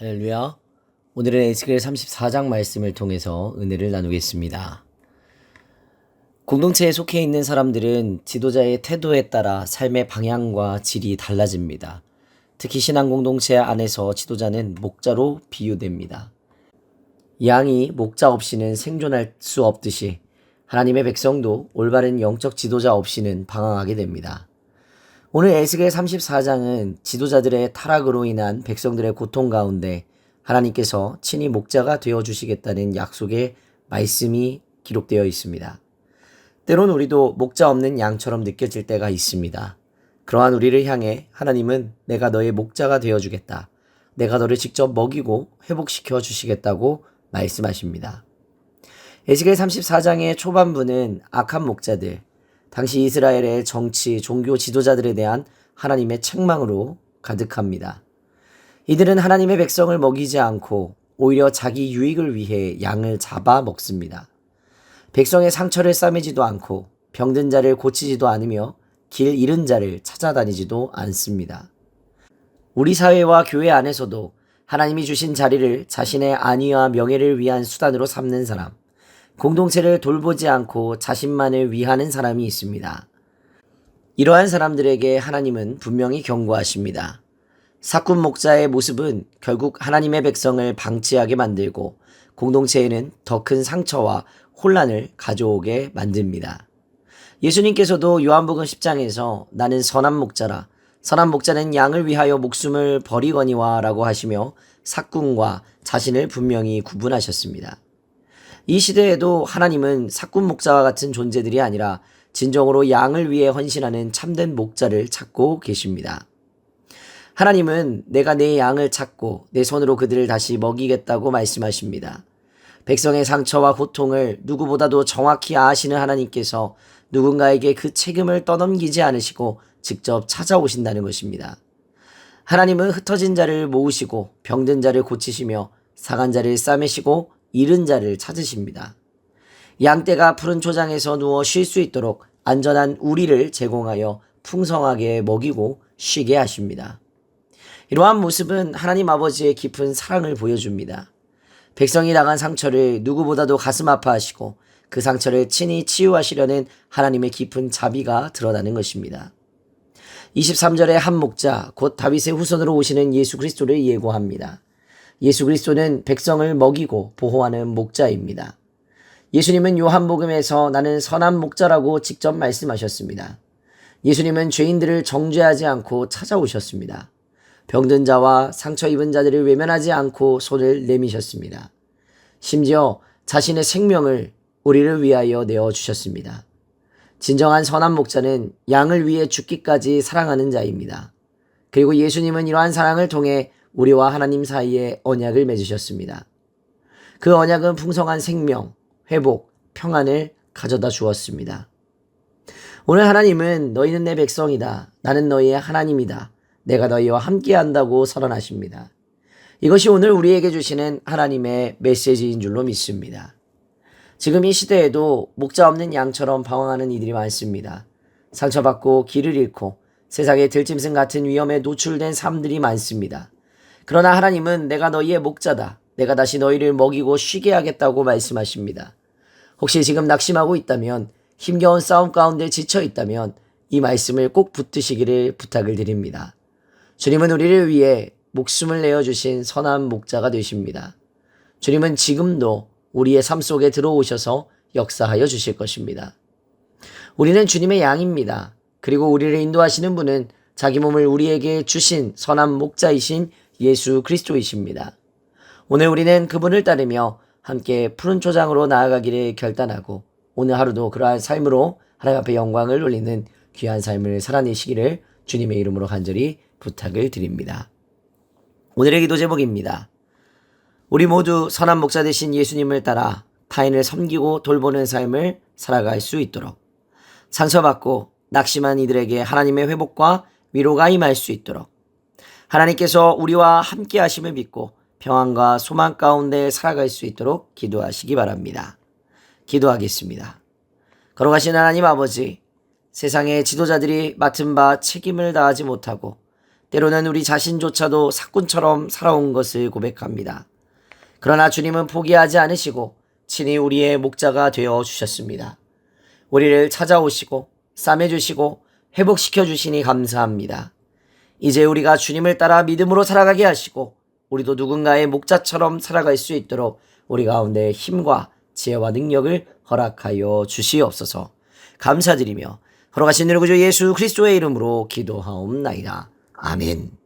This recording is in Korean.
할렐루야. 오늘은 에스겔 34장 말씀을 통해서 은혜를 나누겠습니다. 공동체에 속해 있는 사람들은 지도자의 태도에 따라 삶의 방향과 질이 달라집니다. 특히 신앙 공동체 안에서 지도자는 목자로 비유됩니다. 양이 목자 없이는 생존할 수 없듯이 하나님의 백성도 올바른 영적 지도자 없이는 방황하게 됩니다. 오늘 에스겔 34장은 지도자들의 타락으로 인한 백성들의 고통 가운데 하나님께서 친히 목자가 되어주시겠다는 약속의 말씀이 기록되어 있습니다. 때론 우리도 목자 없는 양처럼 느껴질 때가 있습니다. 그러한 우리를 향해 하나님은 내가 너의 목자가 되어주겠다. 내가 너를 직접 먹이고 회복시켜 주시겠다고 말씀하십니다. 에스겔 34장의 초반부는 악한 목자들, 당시 이스라엘의 정치, 종교 지도자들에 대한 하나님의 책망으로 가득합니다. 이들은 하나님의 백성을 먹이지 않고 오히려 자기 유익을 위해 양을 잡아 먹습니다. 백성의 상처를 싸매지도 않고 병든 자를 고치지도 않으며 길 잃은 자를 찾아다니지도 않습니다. 우리 사회와 교회 안에서도 하나님이 주신 자리를 자신의 안위와 명예를 위한 수단으로 삼는 사람, 공동체를 돌보지 않고 자신만을 위하는 사람이 있습니다. 이러한 사람들에게 하나님은 분명히 경고하십니다. 사꾼 목자의 모습은 결국 하나님의 백성을 방치하게 만들고 공동체에는 더 큰 상처와 혼란을 가져오게 만듭니다. 예수님께서도 요한복음 10장에서 나는 선한 목자라, 선한 목자는 양을 위하여 목숨을 버리거니와 라고 하시며 사꾼과 자신을 분명히 구분하셨습니다. 이 시대에도 하나님은 사꾼 목자와 같은 존재들이 아니라 진정으로 양을 위해 헌신하는 참된 목자를 찾고 계십니다. 하나님은 내가 내 양을 찾고 내 손으로 그들을 다시 먹이겠다고 말씀하십니다. 백성의 상처와 고통을 누구보다도 정확히 아시는 하나님께서 누군가에게 그 책임을 떠넘기지 않으시고 직접 찾아오신다는 것입니다. 하나님은 흩어진 자를 모으시고 병든 자를 고치시며 상한 자를 싸매시고 잃은 자를 찾으십니다. 양떼가 푸른 초장에서 누워 쉴 수 있도록 안전한 우리를 제공하여 풍성하게 먹이고 쉬게 하십니다. 이러한 모습은 하나님 아버지의 깊은 사랑을 보여줍니다. 백성이 당한 상처를 누구보다도 가슴 아파하시고 그 상처를 친히 치유하시려는 하나님의 깊은 자비가 드러나는 것입니다. 23절에 한 목자, 곧 다윗의 후손으로 오시는 예수 그리스도를 예고합니다. 예수 그리스도는 백성을 먹이고 보호하는 목자입니다. 예수님은 요한복음에서 나는 선한 목자라고 직접 말씀하셨습니다. 예수님은 죄인들을 정죄하지 않고 찾아오셨습니다. 병든 자와 상처 입은 자들을 외면하지 않고 손을 내미셨습니다. 심지어 자신의 생명을 우리를 위하여 내어주셨습니다. 진정한 선한 목자는 양을 위해 죽기까지 사랑하는 자입니다. 그리고 예수님은 이러한 사랑을 통해 우리와 하나님 사이에 언약을 맺으셨습니다. 그 언약은 풍성한 생명, 회복, 평안을 가져다 주었습니다. 오늘 하나님은 너희는 내 백성이다. 나는 너희의 하나님이다. 내가 너희와 함께한다고 선언하십니다. 이것이 오늘 우리에게 주시는 하나님의 메시지인 줄로 믿습니다. 지금 이 시대에도 목자 없는 양처럼 방황하는 이들이 많습니다. 상처받고 길을 잃고 세상의 들짐승 같은 위험에 노출된 삶들이 많습니다. 그러나 하나님은 내가 너희의 목자다. 내가 다시 너희를 먹이고 쉬게 하겠다고 말씀하십니다. 혹시 지금 낙심하고 있다면, 힘겨운 싸움 가운데 지쳐 있다면 이 말씀을 꼭 붙드시기를 부탁을 드립니다. 주님은 우리를 위해 목숨을 내어주신 선한 목자가 되십니다. 주님은 지금도 우리의 삶 속에 들어오셔서 역사하여 주실 것입니다. 우리는 주님의 양입니다. 그리고 우리를 인도하시는 분은 자기 몸을 우리에게 주신 선한 목자이신 예수 그리스도이십니다. 오늘 우리는 그분을 따르며 함께 푸른 초장으로 나아가기를 결단하고 오늘 하루도 그러한 삶으로 하나님 앞에 영광을 돌리는 귀한 삶을 살아내시기를 주님의 이름으로 간절히 부탁을 드립니다. 오늘의 기도 제목입니다. 우리 모두 선한 목자 되신 예수님을 따라 타인을 섬기고 돌보는 삶을 살아갈 수 있도록, 상처받고 낙심한 이들에게 하나님의 회복과 위로가 임할 수 있도록, 하나님께서 우리와 함께 하심을 믿고 평안과 소망 가운데 살아갈 수 있도록 기도하시기 바랍니다. 기도하겠습니다. 걸어가신 하나님 아버지, 세상의 지도자들이 맡은 바 책임을 다하지 못하고 때로는 우리 자신조차도 사꾼처럼 살아온 것을 고백합니다. 그러나 주님은 포기하지 않으시고 친히 우리의 목자가 되어 주셨습니다. 우리를 찾아오시고 싸매주시고 회복시켜 주시니 감사합니다. 이제 우리가 주님을 따라 믿음으로 살아가게 하시고 우리도 누군가의 목자처럼 살아갈 수 있도록 우리 가운데 힘과 지혜와 능력을 허락하여 주시옵소서. 감사드리며 걸어가신 우리 구주 예수 그리스도의 이름으로 기도하옵나이다. 아멘.